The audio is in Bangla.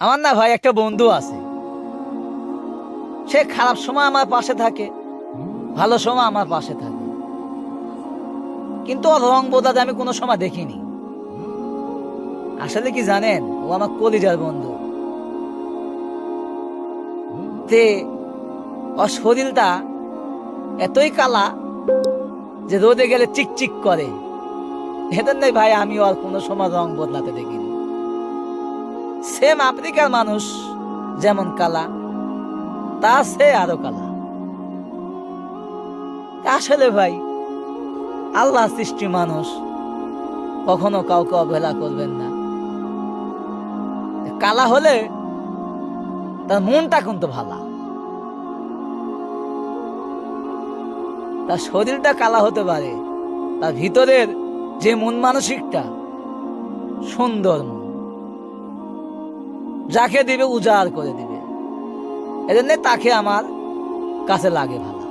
আমার না ভাই একটা বন্ধু আছে, সে খারাপ সময় আমার পাশে থাকে, ভালো সময় আমার পাশে থাকে, কিন্তু ওর রং বদলাতে আমি কোনো সময় দেখিনি। আসলে কি জানেন, ও আমার কলিজার বন্ধু। তে ওর শরীরটা এতই কালা যে রোদে গেলে চিকচিক করে। এদের নেই ভাই, আমি ওর কোনো সময় রং বদলাতে দেখিনি। সেম আফ্রিকার মানুষ যেমন কালা, তা সে আরো কালা। আসলে ভাই, আল্লাহ সৃষ্টি মানুষ, কখনো কাউকে অবহেলা করবেন না। কালা হলে তার মনটা কিন্তু ভালো, তার শরীরটা কালা হতে পারে, তার ভিতরের যে মন মানসিকটা সুন্দর মন, যাকে দিবে উজাড় করে দিবে। এজন্য তাকে আমার কাছে লাগে ভালো।